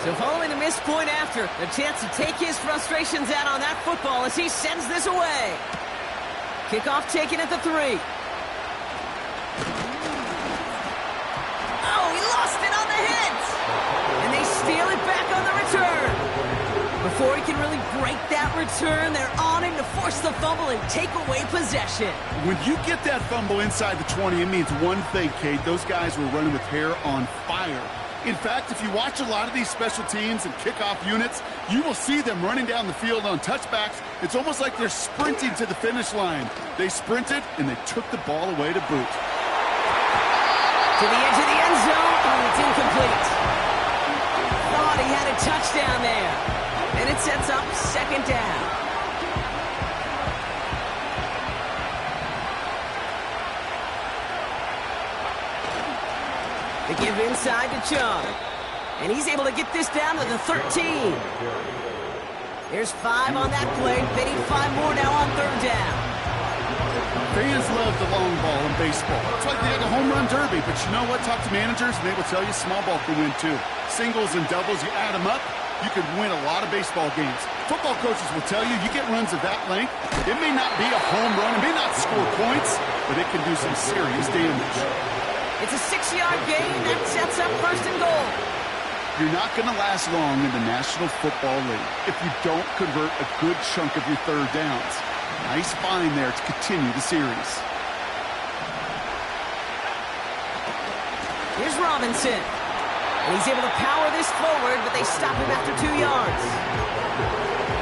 So following the missed point after, a chance to take his frustrations out on that football as he sends this away. Kickoff taken at the 3. Oh, he lost it on the hit! And they steal it back on the return. Before he can really break that return, they're on him to force the fumble and take away possession. When you get that fumble inside the 20, it means one thing, Kate. Those guys were running with hair on fire. In fact, if you watch a lot of these special teams and kickoff units, you will see them running down the field on touchbacks. It's almost like they're sprinting to the finish line. They sprinted, and they took the ball away to boot. To the edge of the end zone. Oh, it's incomplete. Thought he had a touchdown there. And it sets up second down. They give inside to Chung. And he's able to get this down to the 13. There's 5 on that play. They need 5 more now on third down. Fans love the long ball in baseball. It's like they had a home run derby. But you know what? Talk to managers, and they will tell you small ball can win too. Singles and doubles, you add them up, you could win a lot of baseball games. Football coaches will tell you, you get runs of that length, it may not be a home run, it may not score points, but it can do some serious damage. It's a 6-yard gain that sets up first and goal. You're not going to last long in the National Football League if you don't convert a good chunk of your third downs. Nice find there to continue the series. Here's Robinson. And he's able to power this forward, but they stop him after 2 yards.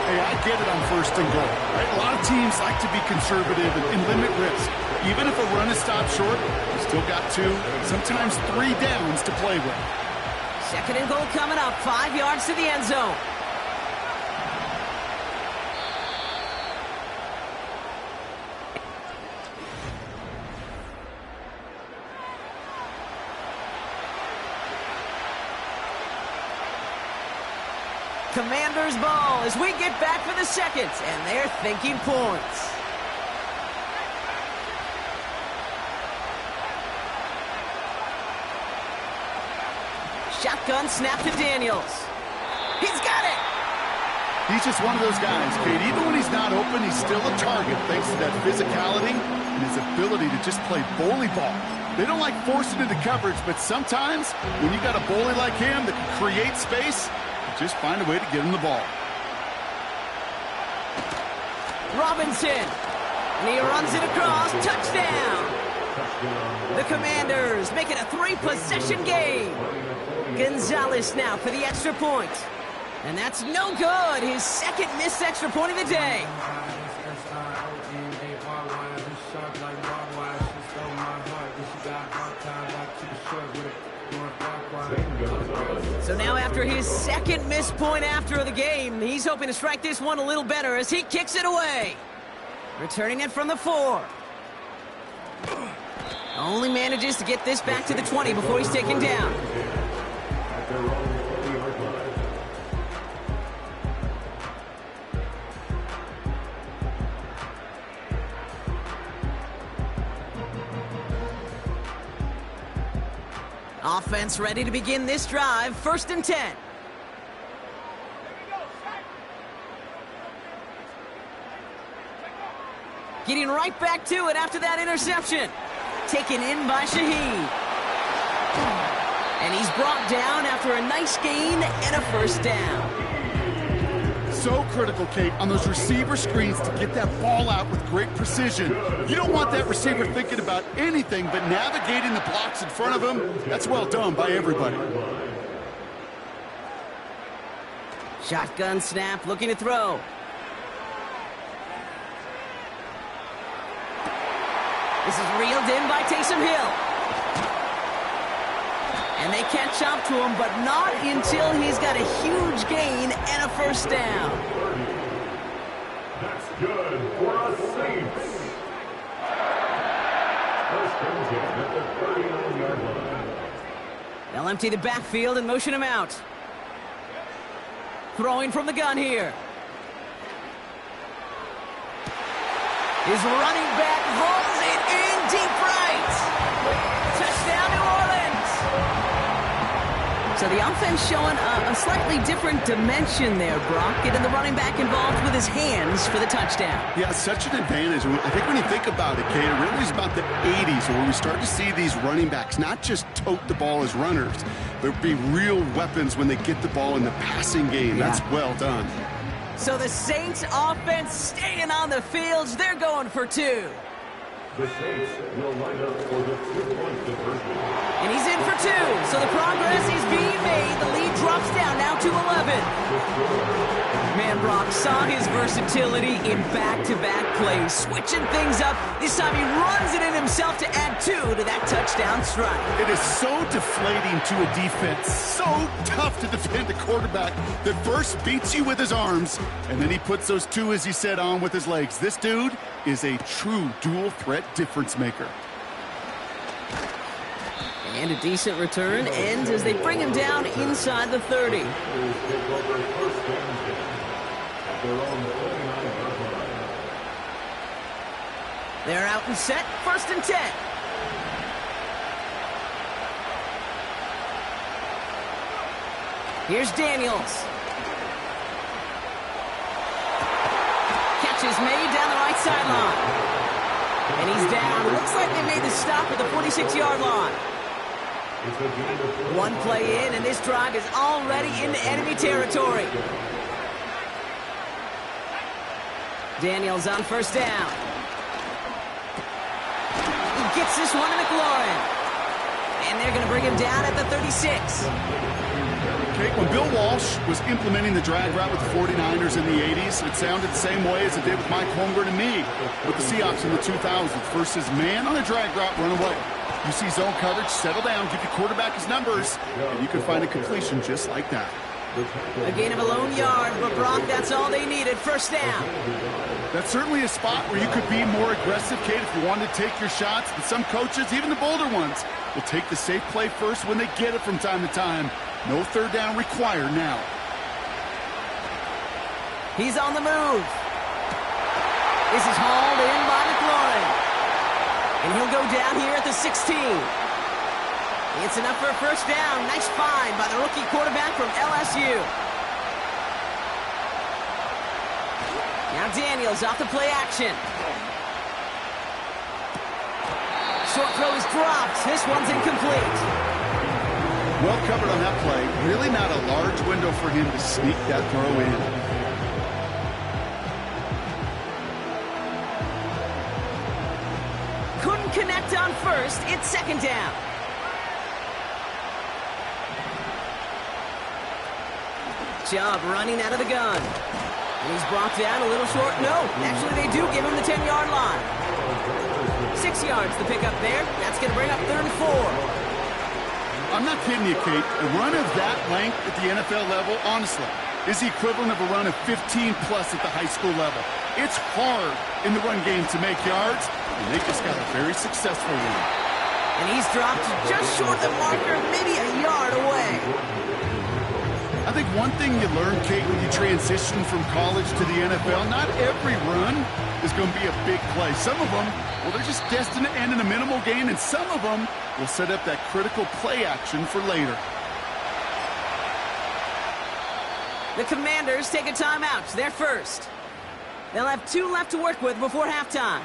Hey, I get it on first and goal. Right? A lot of teams like to be conservative and limit risk. Even if a run is stopped short, you still got 2, sometimes 3 downs to play with. Second and goal coming up, 5 yards to the end zone. Commanders ball as we get back for the second, and they're thinking points. Shotgun snap to Daniels. He's got it! He's just one of those guys, Kate. Even when he's not open, he's still a target thanks to that physicality and his ability to just play bully ball. They don't like forcing into coverage, but sometimes when you got a bully like him that can create space, just find a way to get him the ball. Robinson. And he runs it across. Touchdown. The Commanders make it a 3-possession game. Gonzalez now for the extra point. And that's no good. His second missed extra point of the day. So now after his second missed point after the game, he's hoping to strike this one a little better as he kicks it away. Returning it from the 4. Only manages to get this back to the 20 before he's taken down. Offense ready to begin this drive. 1st and 10. Getting right back to it after that interception. Taken in by Shaheed. And he's brought down after a nice gain and a first down. So critical, Kate, on those receiver screens to get that ball out with great precision. You don't want that receiver thinking about anything but navigating the blocks in front of him. That's well done by everybody. Shotgun snap, looking to throw. This is reeled in by Taysom Hill. And they catch up to him, but not until he's got a huge gain and a first down. That's good for us Saints. First and 10 at the 39-yard line. They'll empty the backfield and motion him out. Throwing from the gun here. His running back hauls it in deep right. Touchdown, New Orleans. So the offense showing a slightly different dimension there, Brock, getting the running back involved with his hands for the touchdown. Yeah, such an advantage. I think when you think about it, Kate, it really is about the 80s where we start to see these running backs not just tote the ball as runners, but be real weapons when they get the ball in the passing game. Yeah. That's well done. So the Saints offense staying on the fields. They're going for two. The Saints will line up for the 2-point conversion. And he's in for two. So the progress is being made. The lead drops down now to 11. Man, Brock saw his versatility in back-to-back plays, switching things up. This time he runs it in himself to add two to that touchdown strike. It is so deflating to a defense, so tough to defend a quarterback that first beats you with his arms, and then he puts those two, as he said, on with his legs. This dude is a true dual-threat difference maker. And a decent return ends as they bring him down inside the 30. They're out and set, 1st and 10. Here's Daniels. Catch is made down the right sideline. And he's down. It looks like they made the stop at the 46-yard line. One play in, and this drive is already into enemy territory. Daniels on 1st down. He gets this one to McLaurin. And they're going to bring him down at the 36. Okay, when Bill Walsh was implementing the drag route with the 49ers in the 80s, it sounded the same way as it did with Mike Holmgren and me with the Seahawks in the 2000s. Versus man on a drag route, run away. You see zone coverage, settle down, give your quarterback his numbers, and you can find a completion just like that. A gain of a lone yard, but Brock, that's all they needed. 1st down. That's certainly a spot where you could be more aggressive, Kate, if you wanted to take your shots. But some coaches, even the bolder ones, will take the safe play first when they get it from time to time. No 3rd down required now. He's on the move. This is hauled in by McLaurin. And he'll go down here at the 16. It's enough for a 1st down. Nice find by the rookie quarterback from LSU. Now Daniels off the play action. Short throw is dropped. This one's incomplete. Well covered on that play. Really not a large window for him to sneak that throw in. Couldn't connect on 1st. It's 2nd down. Chubb running out of the gun. And he's brought down a little short. No, actually they do give him the 10-yard line. 6 yards to pick up there. That's going to bring up 3rd and 4. I'm not kidding you, Kate. A run of that length at the NFL level, honestly, is the equivalent of a run of 15-plus at the high school level. It's hard in the run game to make yards, and they just got a very successful one. And he's dropped just short of the marker, maybe a yard away. I think one thing you learn, Kate, when you transition from college to the NFL, not every run is going to be a big play. Some of them, well, they're just destined to end in a minimal gain, and some of them will set up that critical play action for later. The Commanders take a timeout. They're first. They'll have 2 left to work with before halftime.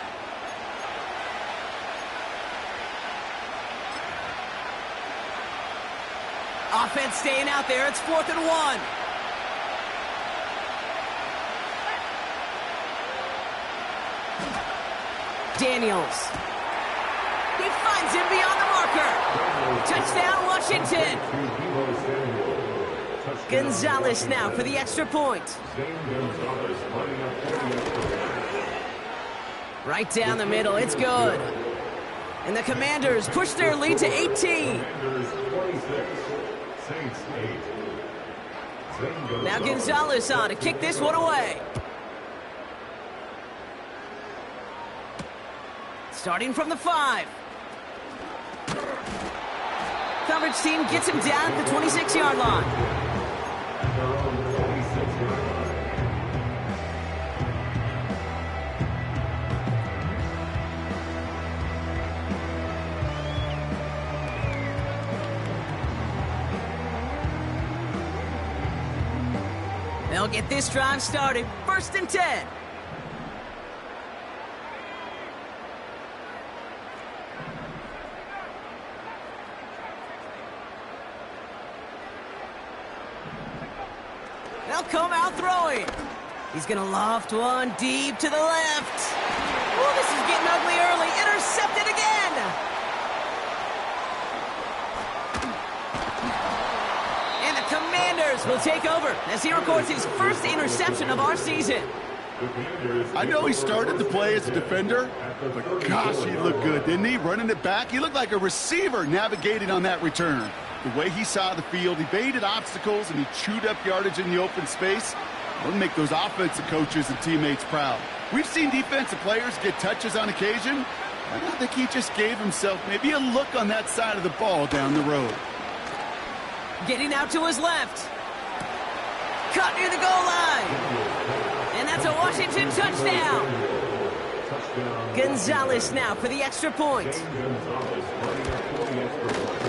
Offense staying out there. It's 4th and 1. Daniels. He finds him beyond the marker. Touchdown, Washington. Gonzalez now for the extra point. Right down the middle. It's good. And the Commanders push their lead to 18. Now Gonzalez on to kick this one away. Starting from the 5. Coverage team gets him down at the 26-yard line. They'll get this drive started. 1st and 10. They'll come out throwing. He's going to loft one deep to the left. Oh, this is getting ugly early. Intercepted again. And the Commanders will take over as he records his first interception of our season. I know he started the play as a defender, but gosh, he looked good, didn't he? Running it back, he looked like a receiver navigating on that return. The way he saw the field, he baited obstacles, and he chewed up yardage in the open space. It'll make those offensive coaches and teammates proud. We've seen defensive players get touches on occasion. I don't think he just gave himself maybe a look on that side of the ball down the road. Getting out to his left. Caught near the goal line. And that's a Washington touchdown. Gonzalez now for the extra point.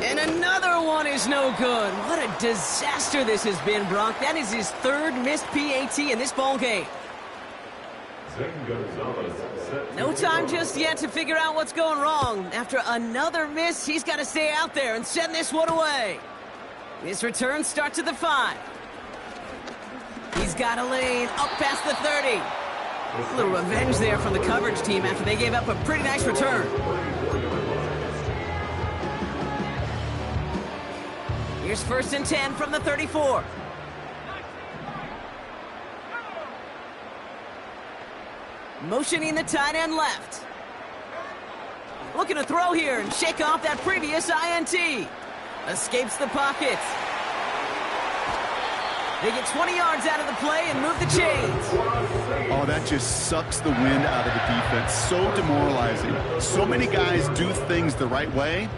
And another one is no good. What a disaster this has been, Brock. That is his 3rd missed PAT in this ball game. No time just yet to figure out what's going wrong. After another miss, he's got to stay out there and send this one away. This return starts at the 5. He's got a lane up past the 30. A little revenge there from the coverage team after they gave up a pretty nice return. Here's 1st and 10 from the 34. Motioning the tight end left. Looking to throw here and shake off that previous INT. Escapes the pocket. They get 20 yards out of the play and move the chains. Oh, that just sucks the wind out of the defense. So demoralizing. So many guys do things the right way,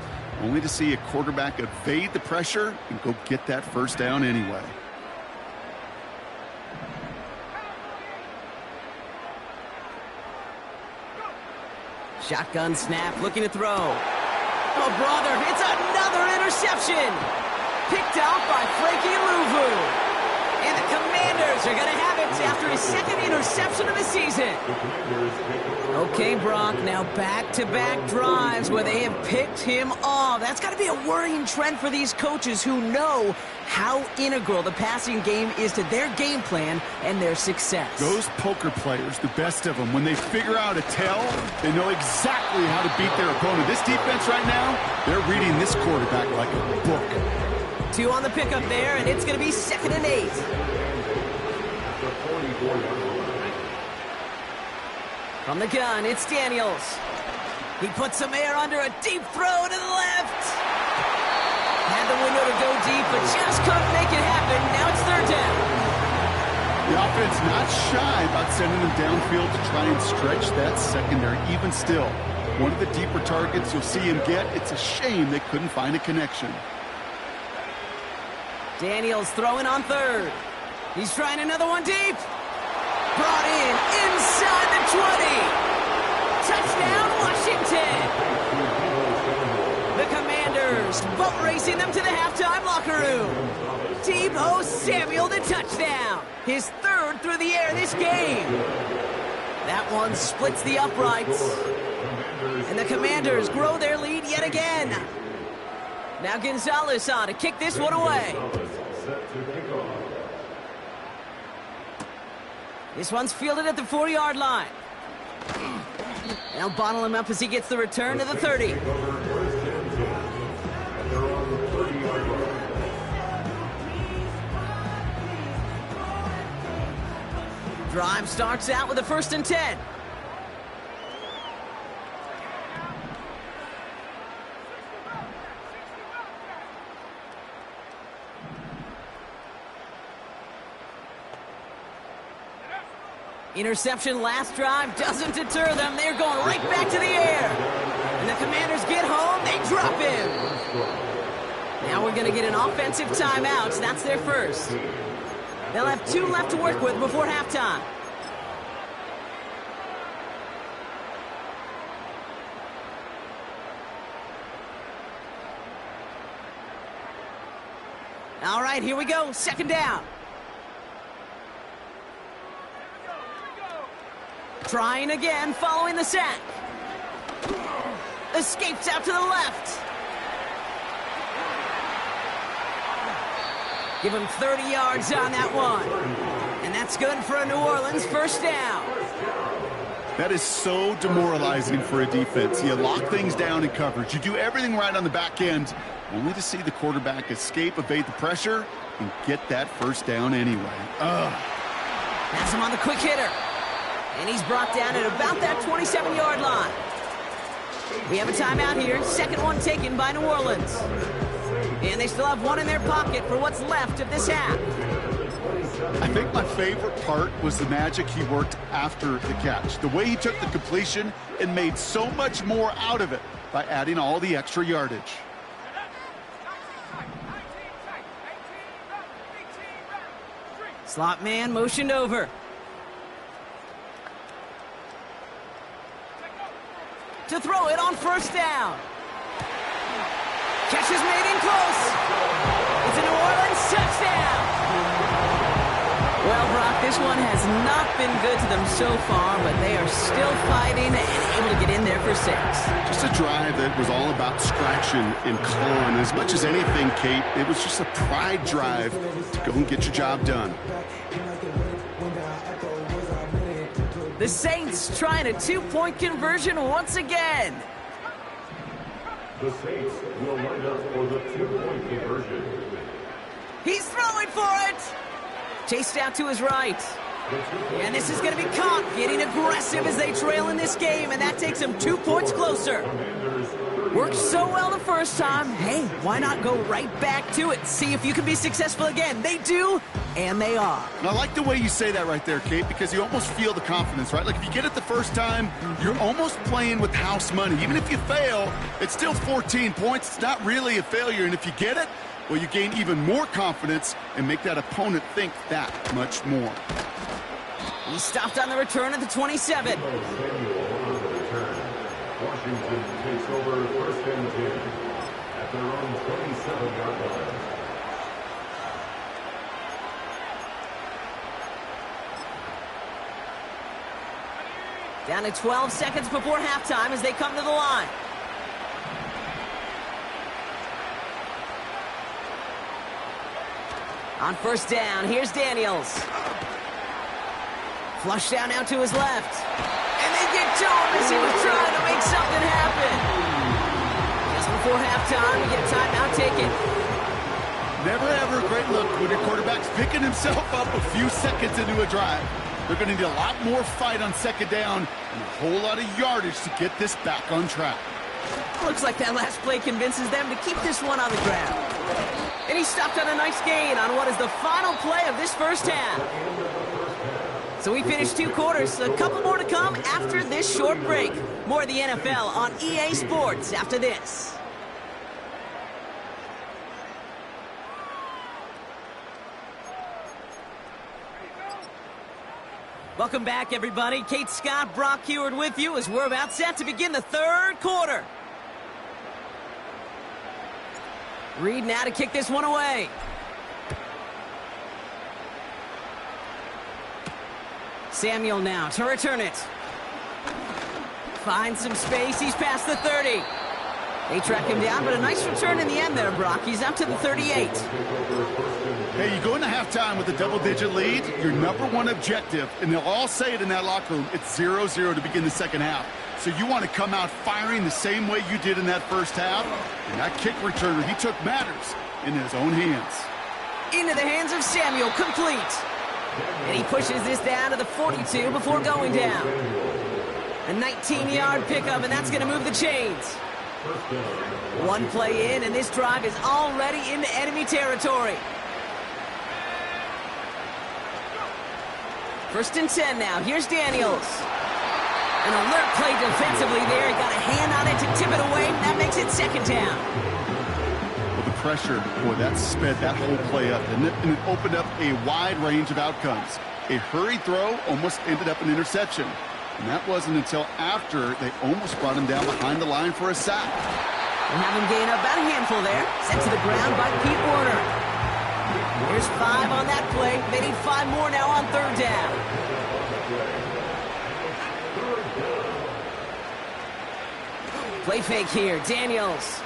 only to see a quarterback evade the pressure and go get that first down anyway. Shotgun snap, looking to throw. Oh, brother, it's another interception. Picked off by Frankie Louvu. And the Commanders are going to have it after his 2nd interception of the season. Okay, Brock, now back-to-back drives where they have picked him off. That's got to be a worrying trend for these coaches who know how integral the passing game is to their game plan and their success. Those poker players, the best of them, when they figure out a tell, they know exactly how to beat their opponent. This defense right now, they're reading this quarterback like a book. 2 on the pickup there, and it's going to be 2nd and 8. From the gun, it's Daniels. He puts some air under a deep throw to the left. Had the window to go deep, but just couldn't make it happen. Now it's 3rd down. The offense not shy about sending them downfield to try and stretch that secondary. Even still, one of the deeper targets you'll see him get. It's a shame they couldn't find a connection. Daniels throwing on 3rd. He's trying another one deep. Brought in inside the 20. Touchdown, Washington. The Commanders boat racing them to the halftime locker room. Deebo Samuel the touchdown. His 3rd through the air this game. That one splits the uprights. And the Commanders grow their lead yet again. Now Gonzalez on to kick this one away. This one's fielded at the 4-yard line. They'll bottle him up as he gets the return to the 30. Drive starts out with a 1st and 10. Interception last drive doesn't deter them. They're going right back to the air. And the Commanders get home. They drop him. Now we're going to get an offensive timeout. That's their first. They'll have 2 left to work with before halftime. All right, here we go. 2nd down. Trying again following the sack. Escapes out to the left. Give him 30 yards on that one. And that's good for a New Orleans first down. That is so demoralizing for a defense. You lock things down in coverage. You do everything right on the back end, only to see the quarterback escape, evade the pressure, and get that first down anyway. Ugh. Has him on the quick hitter. And he's brought down at about that 27-yard line. We have a timeout here. Second one taken by New Orleans. And they still have one in their pocket for what's left of this half. I think my favorite part was the magic he worked after the catch. The way he took the completion and made so much more out of it by adding all the extra yardage. Slot man motioned over. To throw it on first down. Catch is made in close. It's a New Orleans touchdown. Well, Brock, this one has not been good to them so far, but they are still fighting and able to get in there for 6. Just a drive that was all about scratching and clawing. As much as anything, Kate, it was just a pride drive to go and get your job done. The Saints trying a 2-point conversion once again. The Saints will line up for the 2-point conversion. He's throwing for it. Chased out to his right. And this is going to be caught, getting aggressive as they trail in this game, and that takes them 2 points closer. Worked so well the first time. Hey, why not go right back to it? See if you can be successful again. They do, and they are. And I like the way you say that right there, Kate, because you almost feel the confidence, right? Like if you get it the first time, you're almost playing with house money. Even if you fail, it's still 14 points. It's not really a failure, and if you get it, well, you gain even more confidence and make that opponent think that much more. He stopped on the return at the 27. Washington takes over first and 10 at their own 27-yard line. Down to 12 seconds before halftime as they come to the line. On first down, here's Daniels. Flush down now to his left. And they get to him as he was trying to make something happen. Just before halftime, we get a timeout taken. Never ever a great look when your quarterback's picking himself up a few seconds into a drive. They're going to need a lot more fight on second down and a whole lot of yardage to get this back on track. Looks like that last play convinces them to keep this one on the ground. And he stopped on a nice gain on what is the final play of this first half. So we finished 2 quarters, a couple more to come after this short break. More of the NFL on EA Sports after this. Welcome back, everybody. Kate Scott, Brock Heward with you as we're about set to begin the third quarter. Reed now to kick this one away. Samuel now to return it. Finds some space. He's past the 30. They track him down, but a nice return in the end there, Brock. He's up to the 38. Hey, you go into halftime with a double-digit lead, your number one objective, and they'll all say it in that locker room, it's 0-0 to begin the second half. So you want to come out firing the same way you did in that first half. And that kick returner, he took matters in his own hands. Into the hands of Samuel, complete. And he pushes this down to the 42 before going down. A 19-yard pickup, and that's going to move the chains. One play in, and this drive is already into enemy territory. First and 10 now. Here's Daniels. An alert play defensively there. He got a hand on it to tip it away. That makes it second down. Well, the pressure, boy, that sped that whole play up, and it opened up a wide range of outcomes. A hurried throw almost ended up an interception. And that wasn't until after they almost brought him down behind the line for a sack. We'll have him gain about a handful there. Sent to the ground by Pete Werner. There's 5 on that play. They need 5 more now on third down. Play fake here, Daniels.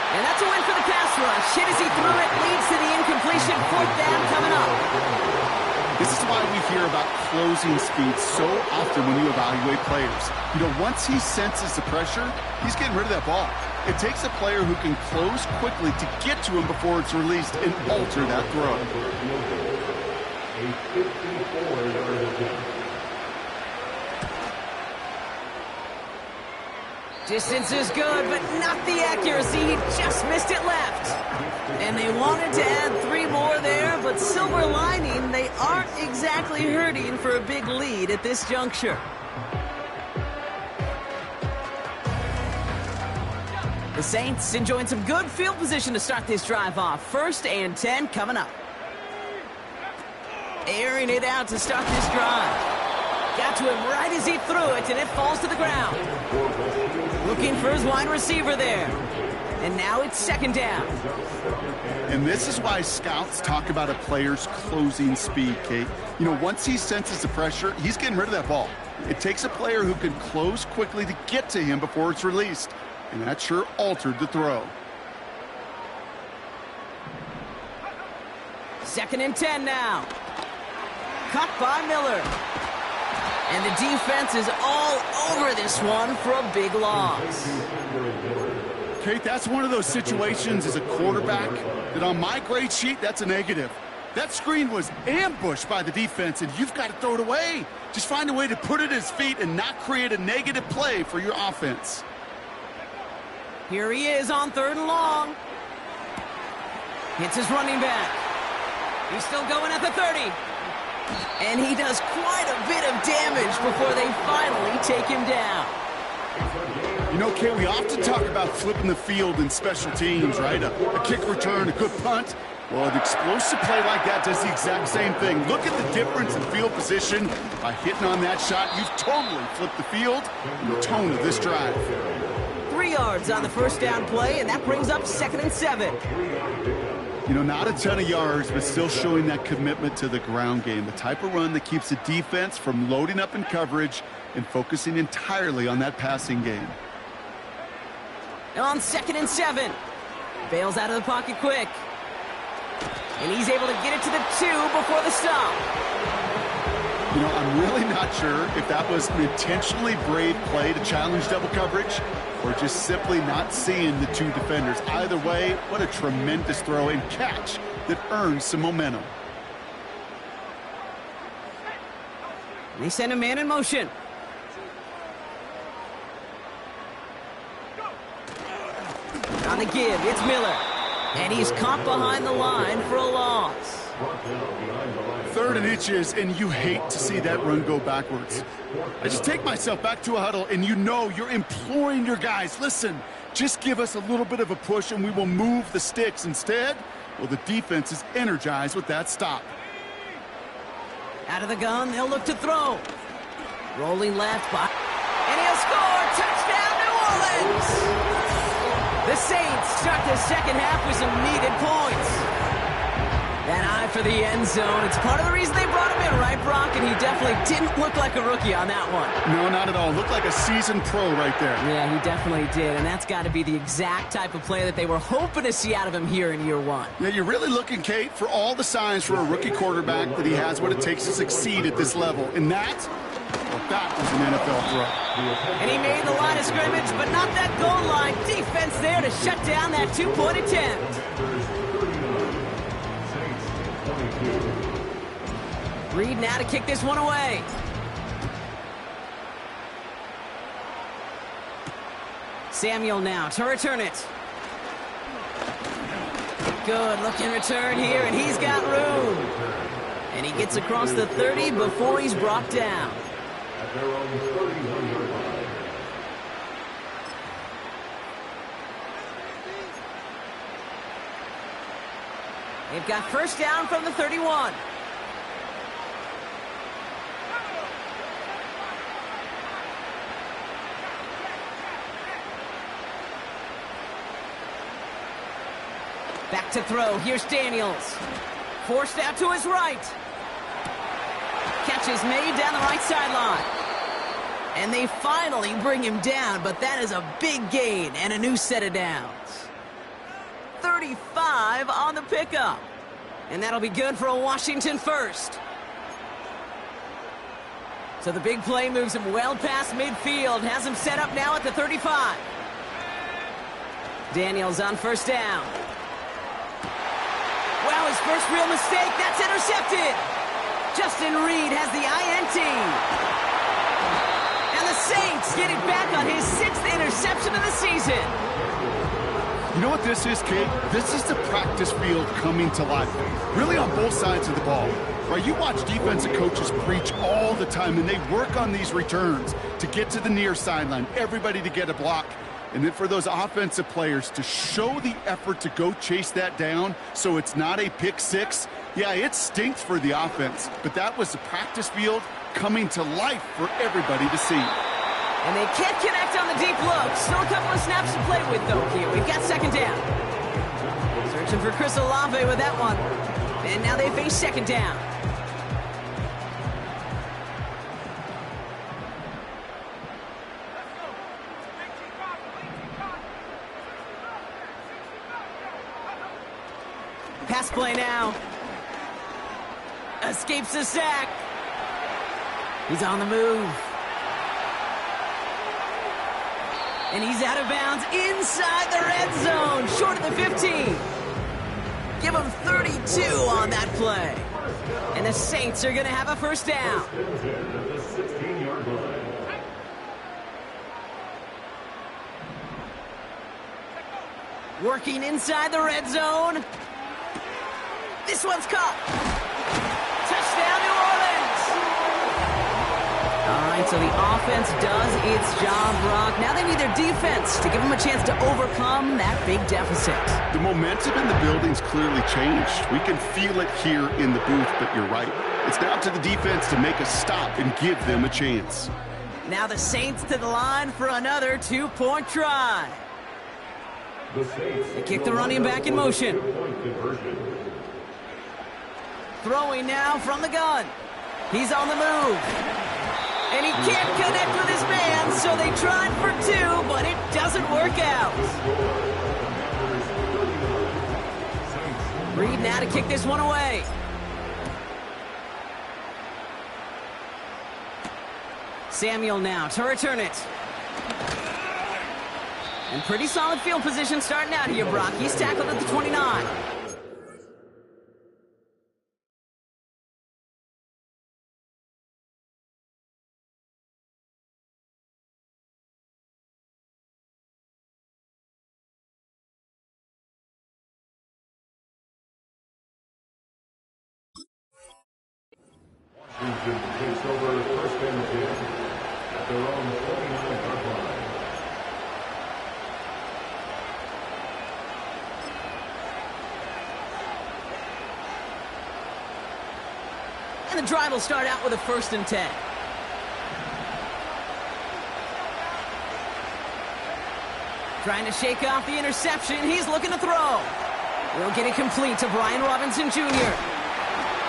And that's a win for the pass rush. Hit as he threw it, leads to the incompletion. 4th down coming up. This is why we hear about closing speed so often when you evaluate players. You know, once he senses the pressure, he's getting rid of that ball. It takes a player who can close quickly to get to him before it's released and alter that throw. A 54-yard attempt. Distance is good, but not the accuracy. He just missed it left. And they wanted to add 3 more there, but silver lining, they aren't exactly hurting for a big lead at this juncture. The Saints enjoying some good field position to start this drive off. 1st and 10 coming up. Airing it out to start this drive. Got to him right as he threw it, and it falls to the ground. Looking for his wide receiver there. And now it's 2nd down. And this is why scouts talk about a player's closing speed, Kate. You know, once he senses the pressure, he's getting rid of that ball. It takes a player who can close quickly to get to him before it's released. And that sure altered the throw. 2nd and 10 now. Cut by Miller. And the defense is all over this one for a big loss. Kate, that's one of those situations as a quarterback that on my grade sheet, that's a negative. That screen was ambushed by the defense, and you've got to throw it away. Just find a way to put it at his feet and not create a negative play for your offense. Here he is on 3rd and long. Hits his running back. He's still going at the 30. And he does quite a bit of damage before they finally take him down. You know, Kate, we often talk about flipping the field in special teams, right? A kick return, a good punt. Well, an explosive play like that does the exact same thing. Look at the difference in field position. By hitting on that shot, you've totally flipped the field and the tone of this drive. 3 yards on the 1st down play, and that brings up 2nd and 7. You know, not a ton of yards, but still showing that commitment to the ground game. The type of run that keeps the defense from loading up in coverage and focusing entirely on that passing game. On 2nd and 7. Bails out of the pocket quick. And he's able to get it to the 2 before the stop. You know, I'm really not sure if that was an intentionally brave play to challenge double coverage or just simply not seeing the 2 defenders. Either way, what a tremendous throw and catch that earns some momentum. They send a man in motion. On the give, it's Miller. And he's caught behind the line for a loss. 3rd and inches, and you hate to see that run go backwards. I just take myself back to a huddle, and you know you're imploring your guys, listen, just give us a little bit of a push, and we will move the sticks. Instead, well, the defense is energized with that stop. Out of the gun, they'll look to throw. Rolling left, and he'll score! Touchdown, New Orleans! The Saints start the 2nd half with some needed points. That eye for the end zone. It's part of the reason they brought him in, right, Brock? And he definitely didn't look like a rookie on that one. No, not at all. Looked like a seasoned pro right there. Yeah, he definitely did. And that's got to be the exact type of play that they were hoping to see out of him here in year 1. Yeah, you're really looking, Kate, for all the signs for a rookie quarterback that he has what it takes to succeed at this level. And that, well, that was an NFL throw. And he made the line of scrimmage, but not that goal line. Defense there to shut down that 2-point attempt. Reed now to kick this one away. Samuel now to return it. Good looking return here, and he's got room. And he gets across the 30 before he's brought down. At their own 31-yard line. They've got 1st down from the 31. Back to throw. Here's Daniels. Forced out to his right. catch is made down the right sideline. And they finally bring him down, but that is a big gain and a new set of downs. 35 on the pickup. And that'll be good for a Washington first. So the big play moves him well past midfield. Has him set up now at the 35. Daniels on first down. Wow, his first real mistake. That's intercepted. Justin Reed has the INT. And the Saints get it back on his 6th interception of the season. You know what this is, kid? This is the practice field coming to life. Really on both sides of the ball. Right, you watch defensive coaches preach all the time, and they work on these returns to get to the near sideline, everybody to get a block. And then for those offensive players to show the effort to go chase that down so it's not a pick six, yeah, it stinks for the offense. But that was the practice field coming to life for everybody to see. And they can't connect on the deep look. Still a couple of snaps to play with, though, here. We've got second down. Searching for Chris Olave with that one. And now they face second down. Pass play now. Escapes the sack. He's on the move. And he's out of bounds inside the red zone. Short of the 15. Give him 32 on that play. And the Saints are going to have a first down. Working inside the red zone. This one's caught. Touchdown, New Orleans. All right, so the offense does its job, Brock. Now they need their defense to give them a chance to overcome that big deficit. The momentum in the building's clearly changed. We can feel it here in the booth, but you're right. It's now to the defense to make a stop and give them a chance. Now the Saints to the line for another two-point try. They kick the running back in motion. Throwing now from the gun. He's on the move. And he can't connect with his man, so they tried for two, but it doesn't work out. Reed now to kick this one away. Samuel now to return it. And pretty solid field position starting out here, Brock. He's tackled at the 29. Washington takes over first and 10 at their own 49-yard line. And the drive will start out with a 1st and 10. Trying to shake off the interception. He's looking to throw. We'll get it complete to Brian Robinson Jr.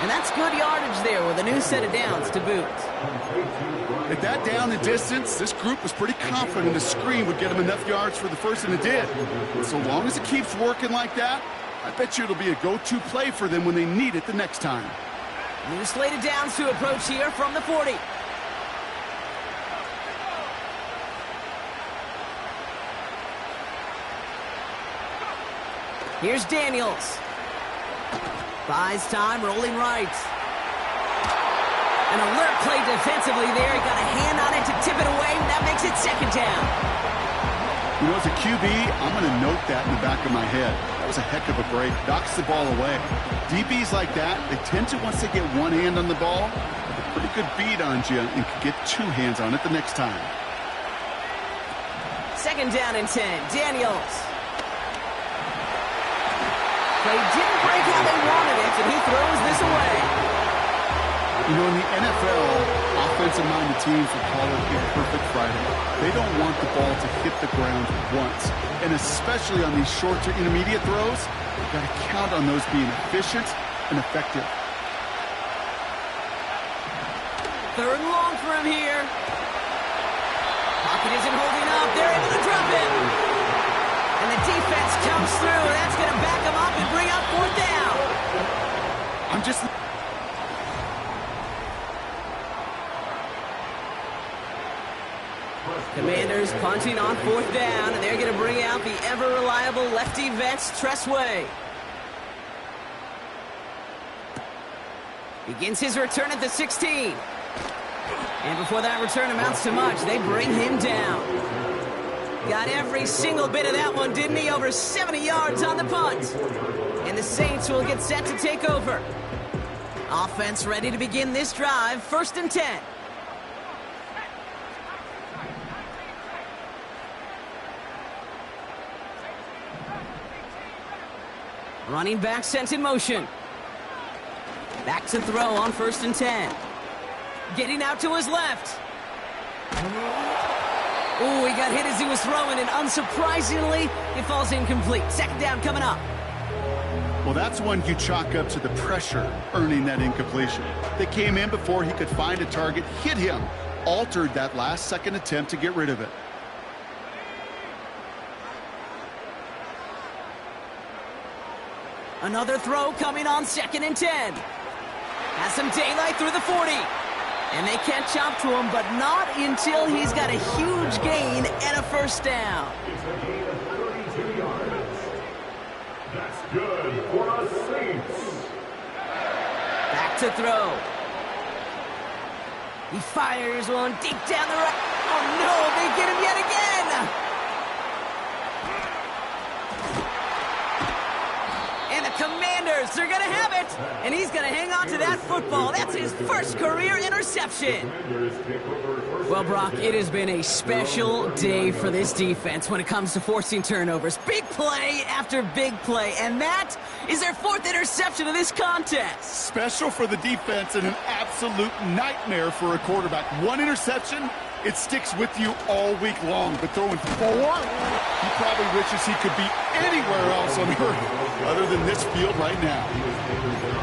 And that's good yardage there with a new set of downs to boot. At that down and distance, this group was pretty confident the screen would get them enough yards for the first, and it did. And so long as it keeps working like that, I bet you it'll be a go-to play for them when they need it the next time. New slate of downs to approach here from the 40. Here's Daniels. Buys time, rolling right. An alert play defensively there. He got a hand on it to tip it away, and that makes it second down. You know, as a QB, I'm going to note that in the back of my head. That was a heck of a break. Knocks the ball away. DBs like that, they tend to, once they get one hand on the ball, have a pretty good beat on you and can get two hands on it the next time. Second down and 10. Daniels. Play didn't break how they wanted it, and he throws this away. You know, in the NFL, offensive-minded teams will call it a perfect Friday. They don't want the ball to hit the ground once. And especially on these short to intermediate throws, you've got to count on those being efficient and effective. third and long for him here. Pocket isn't holding up. They're able to drop him. And the defense comes through. That's going to back him up and bring up fourth down. Commanders punting on fourth down, and they're going to bring out the ever-reliable lefty Vance Tressway. Begins his return at the 16. And before that return amounts to much, they bring him down. Got every single bit of that one, didn't he? Over 70 yards on the punt. And the Saints will get set to take over. Offense ready to begin this drive, 1st and 10. Running back sent in motion. Back to throw on 1st and 10. Getting out to his left. Ooh, he got hit as he was throwing, and unsurprisingly, it falls incomplete. 2nd down coming up. Well, that's one you chalk up to the pressure earning that incompletion. They came in before he could find a target, hit him, altered that last-second attempt to get rid of it. Another throw coming on 2nd and 10. Has some daylight through the 40. And they can't chop to him, but not until he's got a huge gain and a 1st down. It's a gain of 32 yards. That's good for the Saints. Back to throw. He fires one deep down the right. Oh no, they get him yet again. And the Commanders, they're going to have it. And he's going to hang on to that football. That's his first career interception. Well, Brock, it has been a special day for this defense when it comes to forcing turnovers. Big play after big play. And that is their 4th interception of this contest. Special for the defense and an absolute nightmare for a quarterback. One interception, it sticks with you all week long. But throwing 4, he probably wishes he could be anywhere else on earth other than this field right now.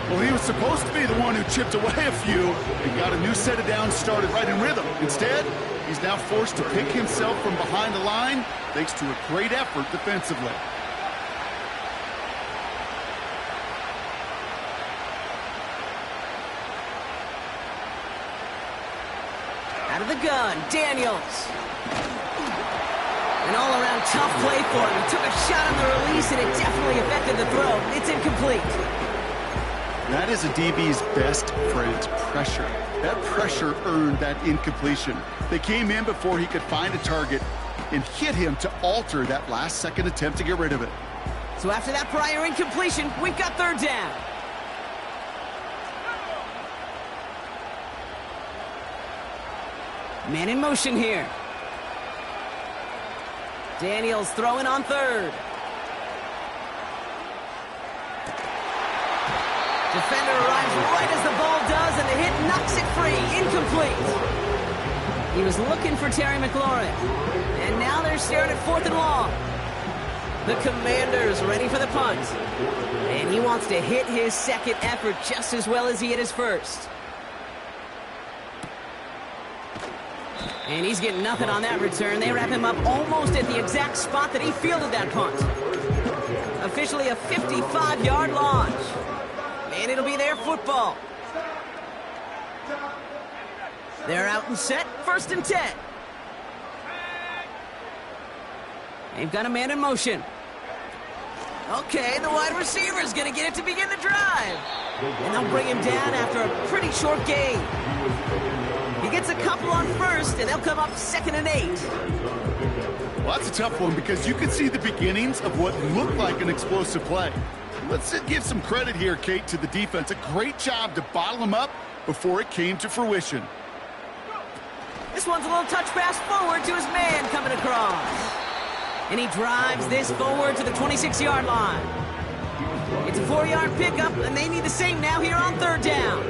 Well, he was supposed to be the one who chipped away a few and got a new set of downs started right in rhythm. Instead, he's now forced to pick himself from behind the line thanks to a great effort defensively. Out of the gun, Daniels. An all-around tough play for him. He took a shot on the release, and it definitely affected the throw. It's incomplete. That is a DB's best friend, pressure. That pressure earned that incompletion. They came in before he could find a target and hit him to alter that last-second attempt to get rid of it. So after that prior incompletion, we've got 3rd down. Man in motion here. Daniels throwing on 3rd. Defender arrives right as the ball does, and the hit knocks it free. Incomplete. He was looking for Terry McLaurin. And now they're staring at 4th and long. The Commanders ready for the punt. And he wants to hit his 2nd effort just as well as he hit his 1st. And he's getting nothing on that return. They wrap him up almost at the exact spot that he fielded that punt. Officially a 55-yard launch. And it'll be their football. They're out and set, 1st and 10. They've got a man in motion. Okay, the wide receiver's going to get it to begin the drive. And they'll bring him down after a pretty short gain. He gets a couple on 1st, and they'll come up 2nd and 8. Well, that's a tough one because you could see the beginnings of what looked like an explosive play. Let's give some credit here, Kate, to the defense. A great job to bottle him up before it came to fruition. This one's a little touch pass forward to his man coming across. And he drives this forward to the 26-yard line. It's a 4-yard pickup, and they need the same now here on 3rd down.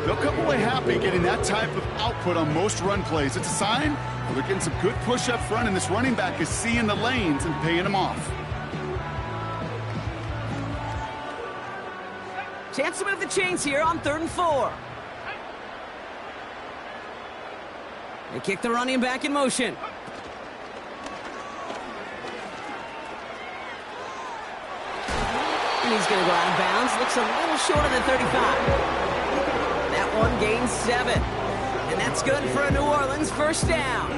They'll come away happy getting that type of output on most run plays. It's a sign well, they're getting some good push up front, and this running back is seeing the lanes and paying them off. Chance to move the chains here on 3rd and 4. They kick the running back in motion. And he's going to go out of bounds. Looks a little shorter than 35. That one gains 7. And that's good for a New Orleans first down.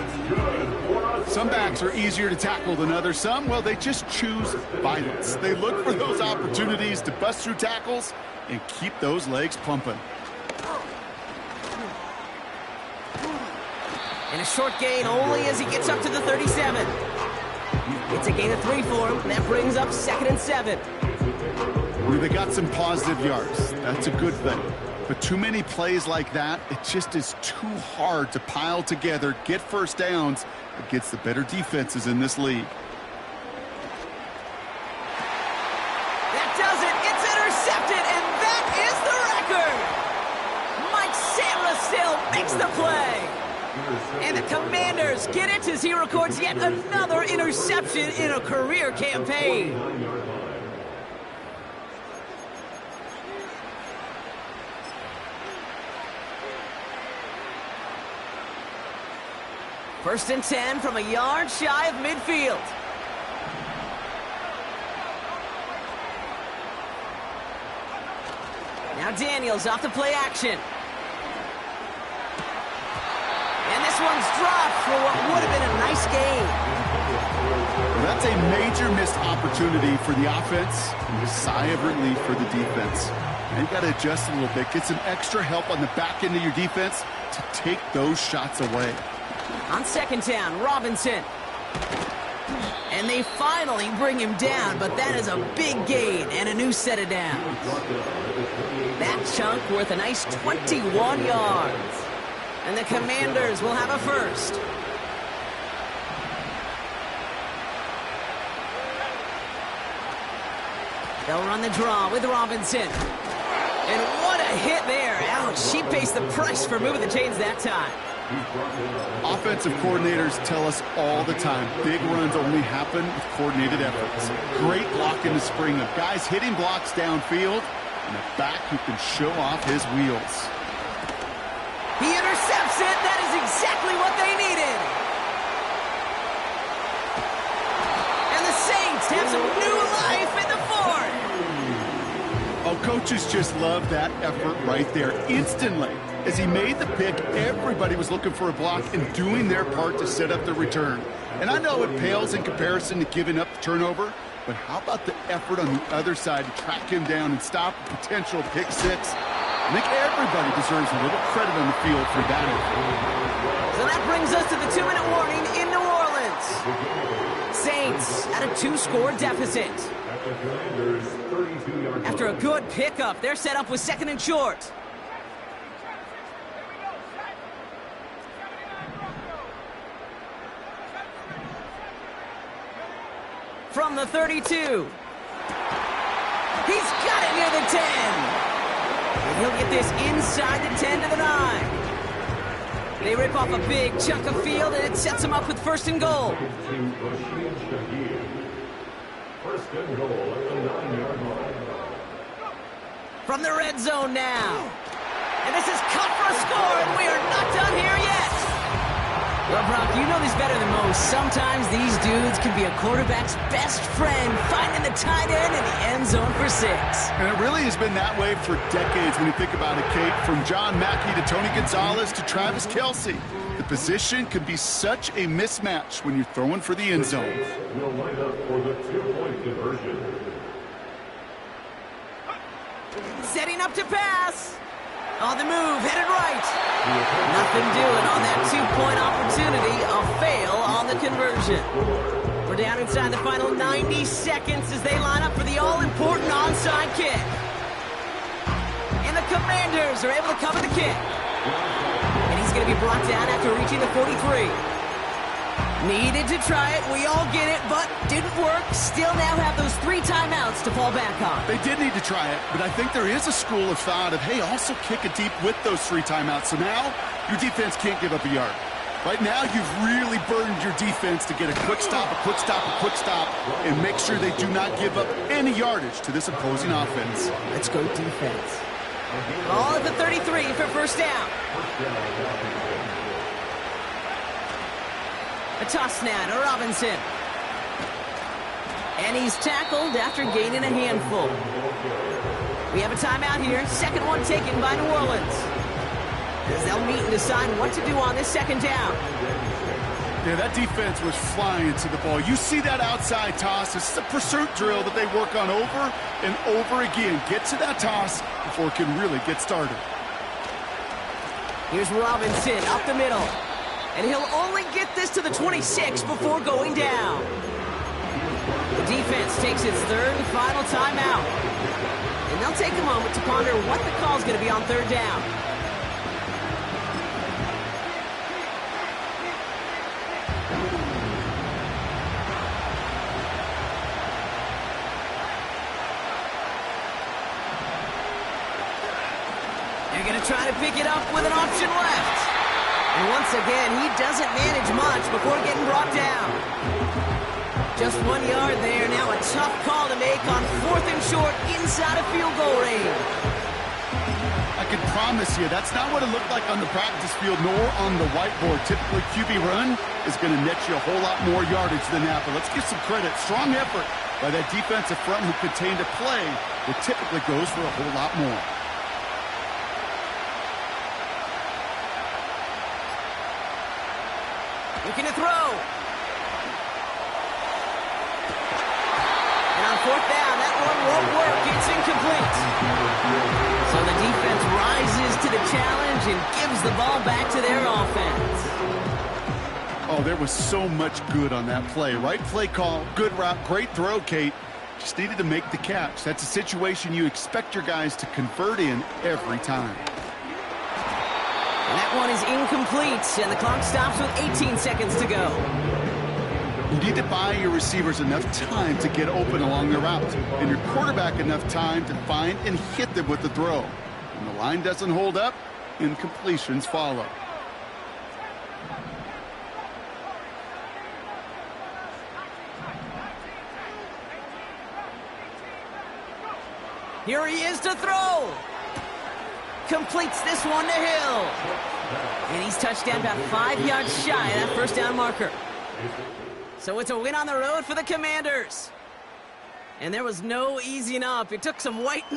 Some backs are easier to tackle than others. Some, well, they just choose violence. They look for those opportunities to bust through tackles and keep those legs pumping. And a short gain only as he gets up to the 37. It's a gain of 3 for him. That brings up 2nd and 7. They got some positive yards. That's a good thing. But too many plays like that, it just is too hard to pile together, get first downs against the better defenses in this league. That does it. It's intercepted, and that is the record. Mike Sarah still makes the play. And the Commanders get it as he records yet another interception in a career campaign. First and 10 from a yard shy of midfield. Now Daniels off the play action. And this one's dropped for what would have been a nice gain. Well, that's a major missed opportunity for the offense and a sigh of relief for the defense. Now you got to adjust a little bit, get some extra help on the back end of your defense to take those shots away. On 2nd down, Robinson. And they finally bring him down, but that is a big gain and a new set of downs. That chunk worth a nice 21 yards. And the Commanders will have a first. They'll run the draw with Robinson. And what a hit there. Ouch, she pays the price for moving the chains that time. Offensive coordinators tell us all the time, big runs only happen with coordinated efforts. Great block in the spring of guys hitting blocks downfield and a back who can show off his wheels. He intercepts it. That is exactly what they needed. And the Saints have some new life in the fourth. Oh, coaches just love that effort right there. Instantly, as he made the pick, everybody was looking for a block and doing their part to set up the return. And I know it pales in comparison to giving up the turnover, but how about the effort on the other side to track him down and stop a potential pick six? I think everybody deserves a little credit on the field for that effort. So that brings us to the 2-minute warning in New Orleans. Saints at a 2-score deficit. After a good pickup, they're set up with 2nd and short. From the 32. He's got it near the 10. And he'll get this inside the 10 to the 9. They rip off a big chunk of field, and it sets them up with 1st and goal. First and goal at the 9-yard line. From the red zone now. And this is cut for a score, and we are not done here yet. Well, Brock, you know this better than most. Sometimes these dudes can be a quarterback's best friend, finding the tight end in the end zone for 6. And it really has been that way for decades when you think about it, Kate. From John Mackey to Tony Gonzalez to Travis Kelce. The position can be such a mismatch when you're throwing for the end zone. Will line up for the 2-point conversion. Setting up to pass. On the move, headed right. Nothing doing on that 2-point opportunity. A fail on the conversion. We're down inside the final 90 seconds as they line up for the all-important onside kick. And the Commanders are able to cover the kick. And he's going to be brought down after reaching the 43. Needed to try it, we all get it, but didn't work. Still now have those 3 timeouts to fall back on. They did need to try it, but I think there is a school of thought of, hey, also kick it deep with those 3 timeouts. So now your defense can't give up a yard. Right now you've really burdened your defense to get a quick stop, a quick stop, a quick stop, and make sure they do not give up any yardage to this opposing offense. Let's go defense. Ball at the 33 for 1st down. A toss now to Robinson. And he's tackled after gaining a handful. We have a timeout here. Second one taken by New Orleans, as they'll meet and decide what to do on this second down. Yeah, that defense was flying to the ball. You see that outside toss. This is a pursuit drill that they work on over and over again. Get to that toss before it can really get started. Here's Robinson up the middle. And he'll only get this to the 26 before going down. The defense takes its third and final timeout. And they'll take a moment to ponder what the call's going to be on third down. They're going to try to pick it up with an option left. And once again, he doesn't manage much before getting brought down. Just 1 yard there. Now a tough call to make on 4th and short inside of field goal range. I can promise you that's not what it looked like on the practice field nor on the whiteboard. Typically, QB run is going to net you a whole lot more yardage than that. But let's give some credit. Strong effort by that defensive front who contained a play that typically goes for a whole lot more. Looking to throw. And on 4th down, that one won't work. It's incomplete. So the defense rises to the challenge and gives the ball back to their offense. Oh, there was so much good on that play. Right play call, good route, great throw, Kate. Just needed to make the catch. That's a situation you expect your guys to convert in every time. And that one is incomplete, and the clock stops with 18 seconds to go. You need to buy your receivers enough time to get open along the route, and your quarterback enough time to find and hit them with the throw. When the line doesn't hold up, incompletions follow. Here he is to throw. Completes this one to Hill. And he's touchdown about 5 yards shy of that first down marker. So it's a win on the road for the Commanders. And there was no easing up. It took some white